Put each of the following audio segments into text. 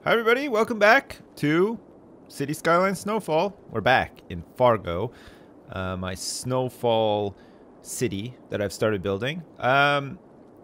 Hi everybody, welcome back to City Skylines Snowfall. We're back in Fargo, my Snowfall city that I've started building.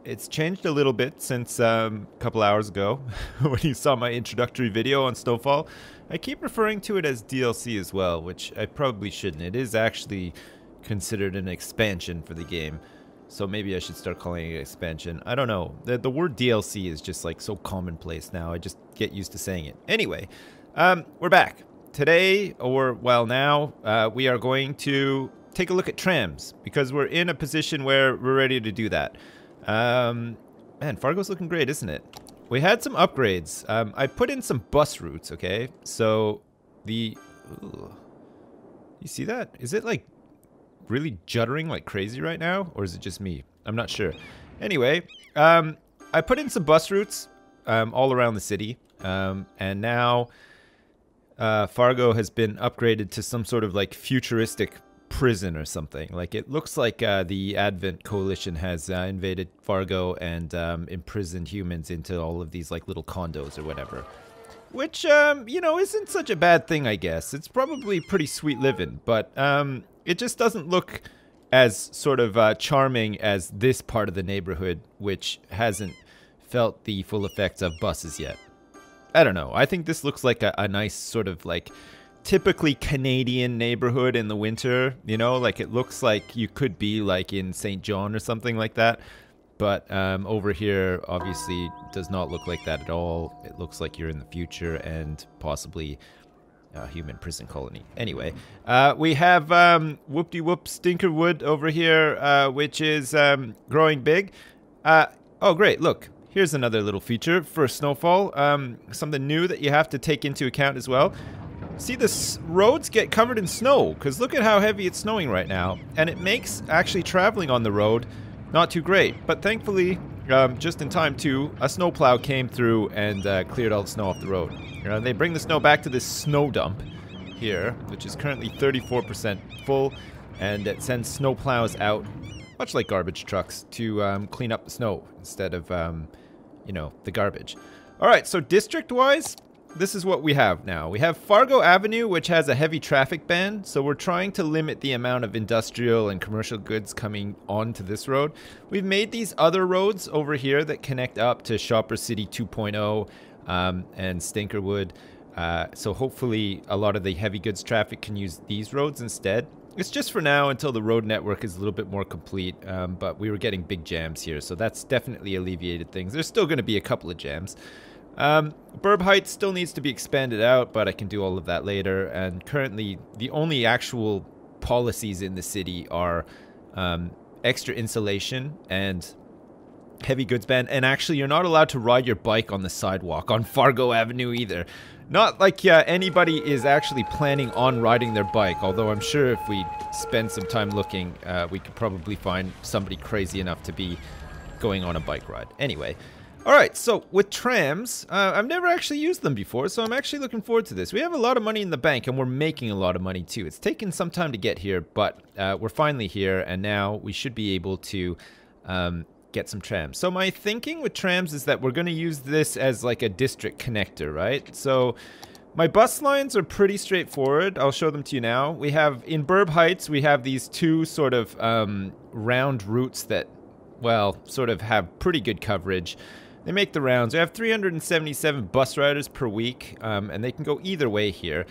It's changed a little bit since a couple hours ago when you saw my introductory video on Snowfall. I keep referring to it as DLC as well, which I probably shouldn't. It is actually considered an expansion for the game. So maybe I should start calling it expansion. I don't know. The word DLC is just like so commonplace now. I just get used to saying it. Anyway, we're back. Today, or well now, we are going to take a look at trams because we're in a position where we're ready to do that. Man, Fargo's looking great, isn't it? We had some upgrades. I put in some bus routes, okay? So the... Ooh, you see that? Is it like really juddering like crazy right now, or is it just me? I'm not sure. Anyway, I put in some bus routes all around the city, and now Fargo has been upgraded to some sort of like futuristic prison or something. Like it looks like the Advent Coalition has invaded Fargo and imprisoned humans into all of these like little condos or whatever. Which, you know, isn't such a bad thing, I guess. It's probably pretty sweet living, but it just doesn't look as sort of charming as this part of the neighborhood, which hasn't felt the full effects of buses yet. I don't know. I think this looks like a nice sort of like typically Canadian neighborhood in the winter. You know, like it looks like you could be like in St. John or something like that. But over here, obviously, does not look like that at all. It looks like you're in the future and possibly a human prison colony. Anyway, we have whoop-de-whoop stinkerwood over here, which is growing big. Oh, great. Look, here's another little feature for Snowfall. Something new that you have to take into account as well. See, the roads get covered in snow, because look at how heavy it's snowing right now. And it makes actually traveling on the road not too great, but thankfully, just in time too, a snowplow came through and cleared all the snow off the road. They bring the snow back to this snow dump here, which is currently 34% full, and it sends snowplows out, much like garbage trucks, to clean up the snow instead of, you know, the garbage. All right, so district-wise, this is what we have now. We have Fargo Avenue, which has a heavy traffic ban, so we're trying to limit the amount of industrial and commercial goods coming onto this road. We've made these other roads over here that connect up to Shopper City 2.0 and Stinkerwood, so hopefully a lot of the heavy goods traffic can use these roads instead. It's just for now until the road network is a little bit more complete, but we were getting big jams here, so that's definitely alleviated things. There's still going to be a couple of jams. Burb Heights still needs to be expanded out, but I can do all of that later. And currently, the only actual policies in the city are extra insulation and heavy goods ban. And actually, you're not allowed to ride your bike on the sidewalk on Fargo Avenue either. Not like anybody is actually planning on riding their bike, although I'm sure if we spend some time looking, we could probably find somebody crazy enough to be going on a bike ride. Anyway. Alright, so with trams, I've never actually used them before, so I'm actually looking forward to this. We have a lot of money in the bank, and we're making a lot of money too. It's taken some time to get here, but we're finally here, and now we should be able to get some trams. So my thinking with trams is that we're going to use this as like a district connector, right? So my bus lines are pretty straightforward. I'll show them to you now. We have, in Burb Heights, we have these two sort of round routes that, well, sort of have pretty good coverage. They make the rounds. We have 377 bus riders per week, and they can go either way here.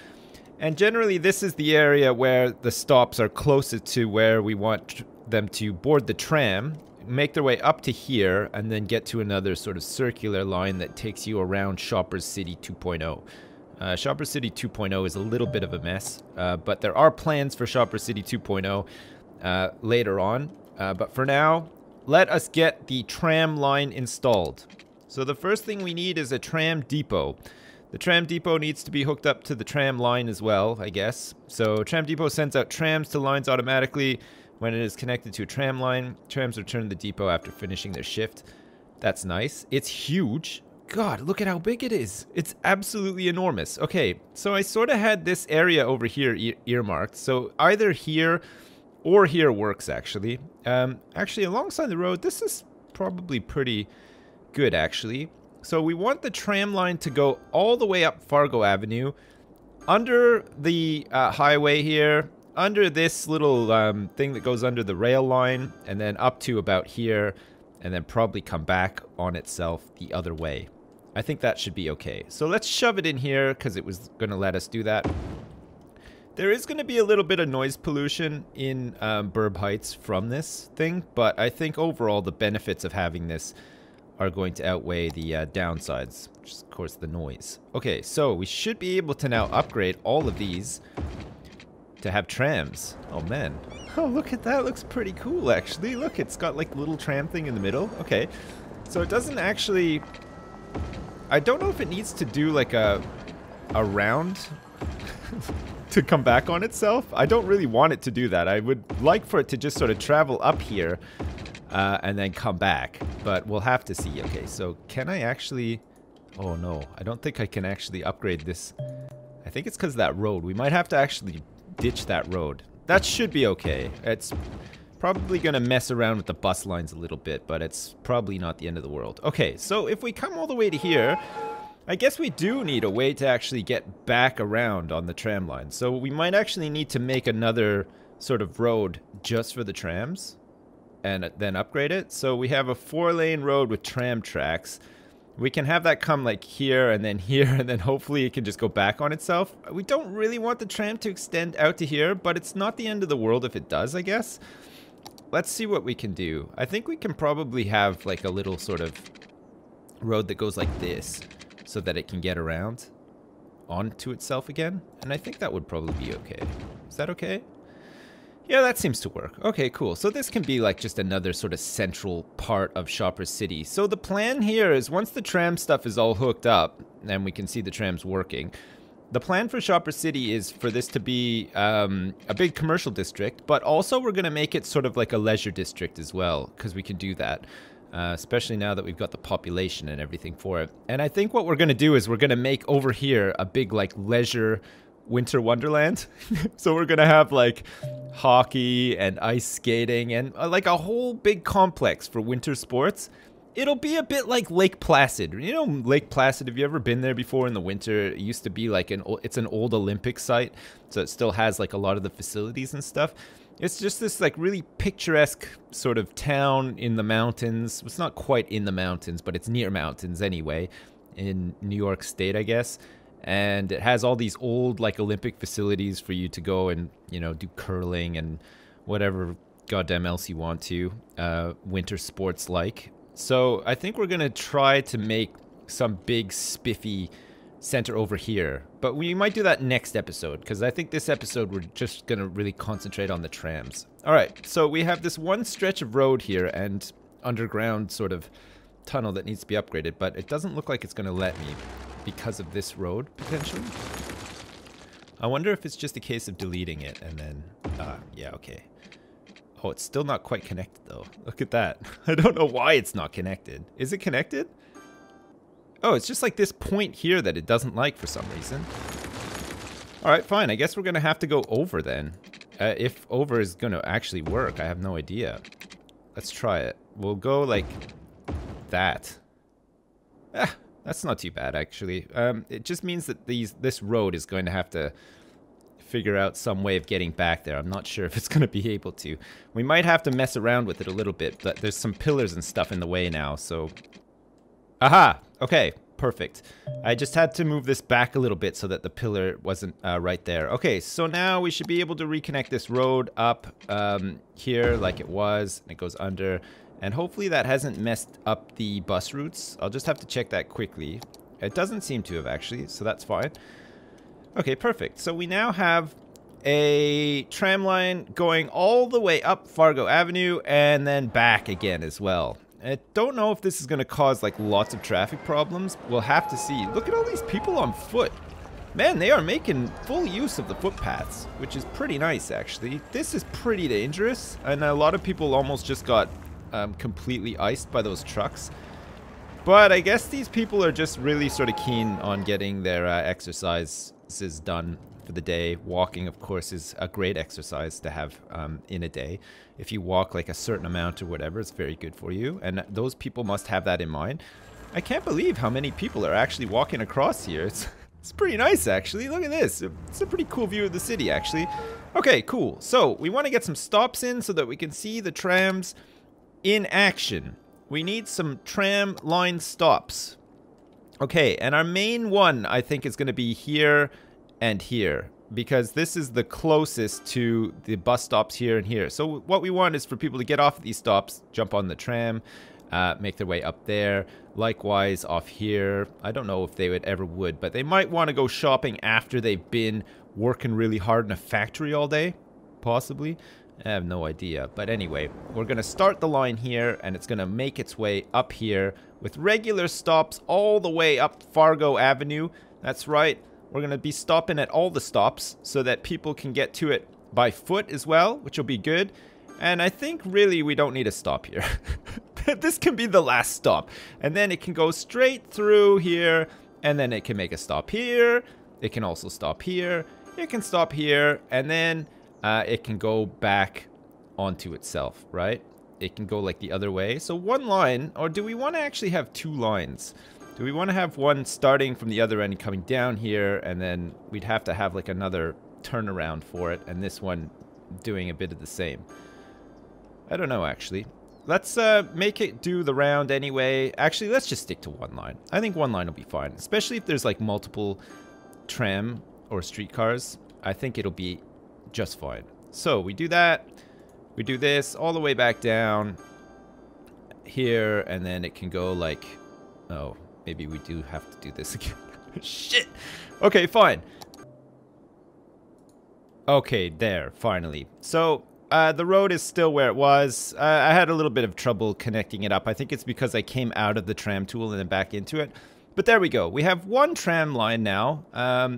And generally, this is the area where the stops are closest to where we want them to board the tram, make their way up to here, and then get to another sort of circular line that takes you around Shoppers City 2.0. Shoppers City 2.0 is a little bit of a mess, but there are plans for Shoppers City 2.0 later on. But for now, let us get the tram line installed. So the first thing we need is a Tram Depot. The Tram Depot needs to be hooked up to the tram line as well, I guess. So Tram Depot sends out trams to lines automatically when it is connected to a tram line. Trams return to the depot after finishing their shift. That's nice. It's huge. God, look at how big it is. It's absolutely enormous. Okay, so I sort of had this area over here earmarked. So either here or here works, actually. Actually, alongside the road, this is probably pretty good, actually. So we want the tram line to go all the way up Fargo Avenue, under the highway here, under this little thing that goes under the rail line, and then up to about here, and then probably come back on itself the other way. I think that should be okay. So let's shove it in here because it was going to let us do that. There is going to be a little bit of noise pollution in Burb Heights from this thing, but I think overall the benefits of having this are going to outweigh the downsides, which is of course the noise. Okay, so we should be able to now upgrade all of these to have trams. Oh man. Oh, look at that. Looks pretty cool, actually. Look, it's got like a little tram thing in the middle. Okay. So it doesn't actually... I don't know if it needs to do like a round to come back on itself. I don't really want it to do that. I would like for it to just sort of travel up here and then come back. But we'll have to see. Okay, so can I actually... Oh no, I don't think I can actually upgrade this. I think it's because of that road. We might have to actually ditch that road. That should be okay. It's probably going to mess around with the bus lines a little bit, but it's probably not the end of the world. Okay, so if we come all the way to here, I guess we do need a way to actually get back around on the tram line. So we might actually need to make another sort of road just for the trams and then upgrade it. So we have a 4-lane road with tram tracks. We can have that come like here, and then hopefully it can just go back on itself. We don't really want the tram to extend out to here, but it's not the end of the world if it does, I guess. Let's see what we can do. I think we can probably have like a little sort of road that goes like this so that it can get around onto itself again. And I think that would probably be okay. Is that okay? Yeah, that seems to work. Okay, cool. So this can be like just another sort of central part of Shopper City. So the plan here is once the tram stuff is all hooked up and we can see the trams working, the plan for Shopper City is for this to be a big commercial district, but also we're going to make it sort of like a leisure district as well, because we can do that, especially now that we've got the population and everything for it. And I think what we're going to do is we're going to make over here a big like leisure winter wonderland. So we're gonna have like hockey and ice skating and like a whole big complex for winter sports. It'll be a bit like Lake Placid. You know Lake Placid, have you ever been there before in the winter? It used to be like it's an old Olympic site, so it still has like a lot of the facilities and stuff. It's just this like really picturesque sort of town in the mountains. It's not quite in the mountains, but it's near mountains anyway, in New York State, I guess. And it has all these old like Olympic facilities for you to go and, you know, do curling and whatever goddamn else you want to, winter sports like. So I think we're going to try to make some big spiffy center over here. But we might do that next episode, because I think this episode we're just going to really concentrate on the trams. All right, so we have this one stretch of road here and underground sort of tunnel that needs to be upgraded, but it doesn't look like it's going to let me because of this road, potentially. I wonder if it's just a case of deleting it and then... yeah, okay. Oh, it's still not quite connected, though. Look at that. I don't know why it's not connected. Is it connected? Oh, it's just like this point here that it doesn't like for some reason. Alright, fine. I guess we're going to have to go over then. If over is going to actually work, I have no idea. Let's try it. We'll go like that. Ah, that's not too bad, actually. It just means that this road is going to have to figure out some way of getting back there. I'm not sure if it's going to be able to. We might have to mess around with it a little bit, but there's some pillars and stuff in the way now, so... Aha! Okay, perfect. I just had to move this back a little bit so that the pillar wasn't right there. Okay, so now we should be able to reconnect this road up here like it was, and it goes under. And hopefully that hasn't messed up the bus routes. I'll just have to check that quickly. It doesn't seem to have, actually, so that's fine. Okay, perfect. So we now have a tram line going all the way up Fargo Avenue and then back again as well. I don't know if this is going to cause like lots of traffic problems. We'll have to see. Look at all these people on foot. Man, they are making full use of the footpaths, which is pretty nice, actually. This is pretty dangerous, and a lot of people almost just got completely iced by those trucks. But I guess these people are just really sort of keen on getting their exercises done for the day. Walking, of course, is a great exercise to have in a day. If you walk like a certain amount or whatever, it's very good for you. And those people must have that in mind. I can't believe how many people are actually walking across here. It's pretty nice, actually. Look at this. It's a pretty cool view of the city, actually. Okay, cool. So we want to get some stops in so that we can see the trams in action. We need some tram line stops. Okay, and our main one, I think, is going to be here and here, because this is the closest to the bus stops here and here. So what we want is for people to get off at these stops, jump on the tram, make their way up there. Likewise, off here. I don't know if they would, but they might want to go shopping after they've been working really hard in a factory all day. Possibly. I have no idea. But anyway, we're going to start the line here, and it's going to make its way up here with regular stops all the way up Fargo Avenue. That's right. We're going to be stopping at all the stops so that people can get to it by foot as well, which will be good. And I think really we don't need a stop here. This can be the last stop. And then it can go straight through here, and then it can make a stop here. It can also stop here. It can stop here, and then it can go back onto itself, right? It can go like the other way. So one line, or do we want to actually have two lines? Do we want to have one starting from the other end and coming down here, and then we'd have to have like another turnaround for it, and this one doing a bit of the same? I don't know, actually. Let's make it do the round anyway. Actually, let's just stick to one line. I think one line will be fine, especially if there's like multiple tram or streetcars. I think it'll be just fine. So we do that. We do this all the way back down here, and then it can go like... Oh, maybe we do have to do this again. Shit! Okay, fine. Okay, there, finally. So... the road is still where it was. I had a little bit of trouble connecting it up. I think it's because I came out of the tram tool and then back into it. But there we go. We have one tram line now,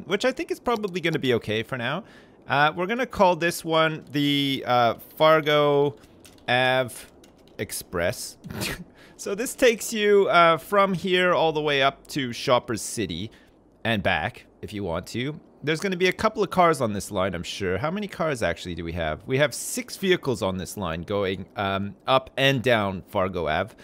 which I think is probably going to be okay for now. We're going to call this one the Fargo Ave Express. So this takes you from here all the way up to Shoppers City and back if you want to. There's going to be a couple of cars on this line, I'm sure. How many cars actually do we have? We have 6 vehicles on this line going up and down Fargo Ave.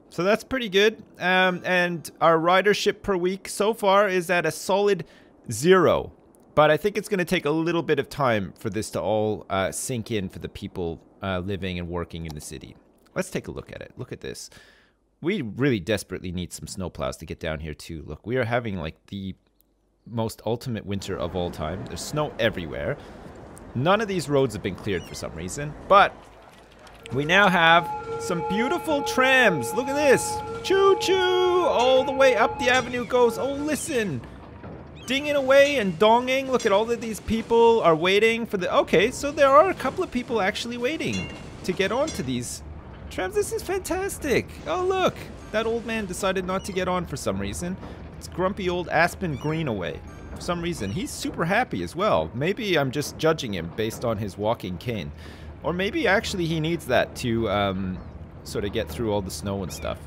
So that's pretty good. And our ridership per week so far is at a solid 0. But I think it's going to take a little bit of time for this to all sink in for the people living and working in the city. Let's take a look at it. Look at this. We really desperately need some snowplows to get down here too. Look, we are having like the most ultimate winter of all time. There's snow everywhere. None of these roads have been cleared for some reason, but we now have some beautiful trams. Look at this. Choo-choo! All the way up the avenue goes. Oh, listen. Dinging away and donging. Look at all of these people are waiting for the... Okay, so there are a couple of people actually waiting to get onto these trams. This is fantastic. Oh, look. That old man decided not to get on for some reason. It's grumpy old Aspen Greenaway. For some reason, he's super happy as well. Maybe I'm just judging him based on his walking cane. Or maybe actually he needs that to sort of get through all the snow and stuff.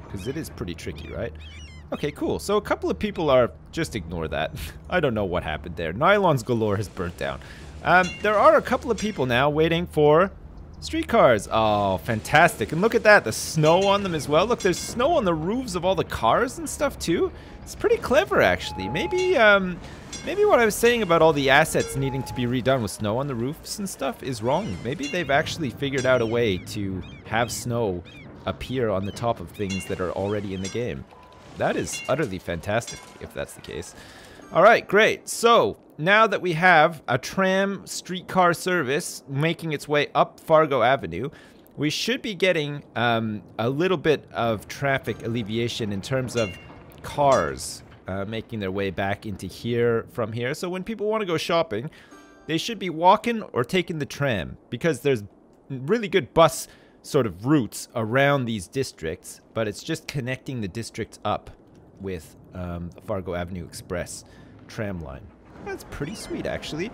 Because it is pretty tricky, right? Okay, cool. So a couple of people are... Just ignore that. I don't know what happened there. Nylons galore has burnt down. There are a couple of people now waiting for streetcars. Oh, fantastic. And look at that. The snow on them as well. Look, there's snow on the roofs of all the cars and stuff too. It's pretty clever, actually. Maybe what I was saying about all the assets needing to be redone with snow on the roofs and stuff is wrong. Maybe they've actually figured out a way to have snow appear on the top of things that are already in the game. That is utterly fantastic, if that's the case. All right, great. So now that we have a tram streetcar service making its way up Fargo Avenue, we should be getting a little bit of traffic alleviation in terms of cars making their way back into here from here. So when people want to go shopping, they should be walking or taking the tram, because there's really good bus sort of routes around these districts, but it's just connecting the districts up with Fargo Avenue Express tram line. That's pretty sweet, actually.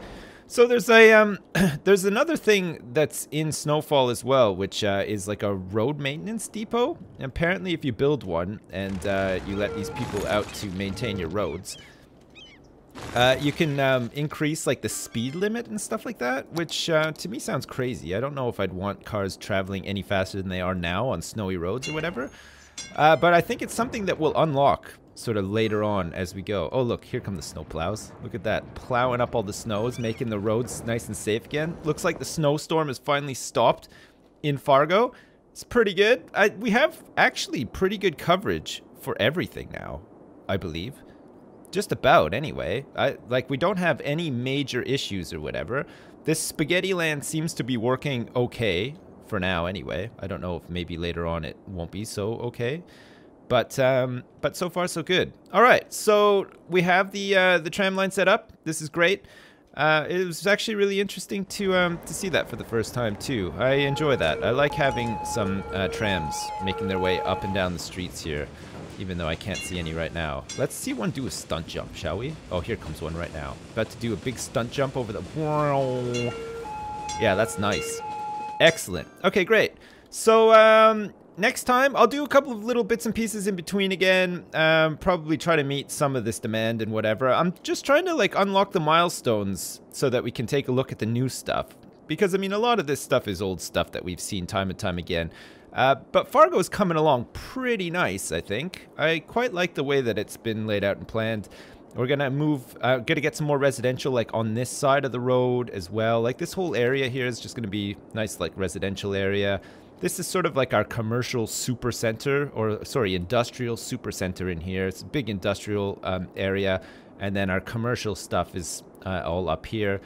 So there's a there's another thing that's in Snowfall as well, which is like a road maintenance depot. And apparently, if you build one and you let these people out to maintain your roads, you can increase like the speed limit and stuff like that, which to me sounds crazy. I don't know if I'd want cars traveling any faster than they are now on snowy roads or whatever. But I think it's something that we'll unlock sort of later on as we go. Oh, look, here come the snow plows. Look at that, plowing up all the snows, making the roads nice and safe again. Looks like the snowstorm has finally stopped in Fargo. It's pretty good. We have actually pretty good coverage for everything now, I believe. Just about, anyway. Like, we don't have any major issues or whatever. This spaghetti land seems to be working okay for now, anyway. I don't know if maybe later on it won't be so okay. But so far, so good. All right, so we have the tram line set up. This is great. It was actually really interesting to see that for the first time, too. I enjoy that. I like having some trams making their way up and down the streets here, even though I can't see any right now. Let's see one do a stunt jump, shall we? Oh, here comes one right now. About to do a big stunt jump over the... Yeah, that's nice. Excellent. Okay, great. So, next time, I'll do a couple of little bits and pieces in between again. Probably try to meet some of this demand and whatever. I'm just trying to, like, unlock the milestones so that we can take a look at the new stuff. Because, I mean, a lot of this stuff is old stuff that we've seen time and time again. But Fargo's coming along pretty nice, I think. I quite like the way that it's been laid out and planned. We're gonna move, gonna get some more residential, like, on this side of the road as well. Like, this whole area here is just gonna be nice, like, residential area. This is sort of like our commercial super center, or, sorry, industrial super center in here. It's a big industrial area, and then our commercial stuff is all up here.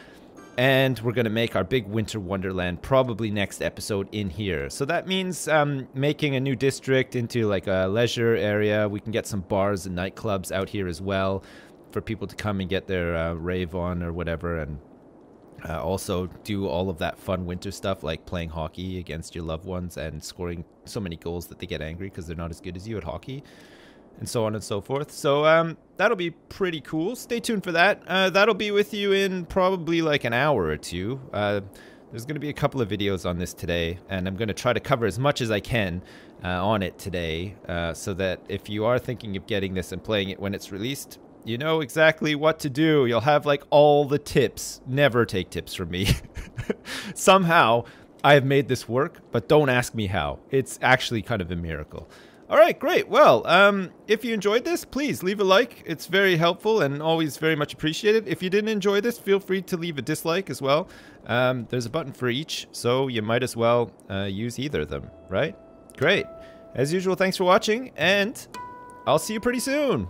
And we're going to make our big winter wonderland probably next episode in here. So that means making a new district into like a leisure area. We can get some bars and nightclubs out here as well for people to come and get their rave on or whatever. And also do all of that fun winter stuff like playing hockey against your loved ones and scoring so many goals that they get angry because they're not as good as you at hockey. And so on and so forth. So that'll be pretty cool. Stay tuned for that. That'll be with you in probably like an hour or two. There's going to be a couple of videos on this today, and I'm going to try to cover as much as I can on it today, so that if you are thinking of getting this and playing it when it's released, you know exactly what to do. You'll have like all the tips. Never take tips from me. Somehow I have made this work, but don't ask me how. It's actually kind of a miracle. All right, great. Well, if you enjoyed this, please leave a like. It's very helpful and always very much appreciated. If you didn't enjoy this, feel free to leave a dislike as well. There's a button for each, so you might as well use either of them, right? Great. As usual, thanks for watching, and I'll see you pretty soon.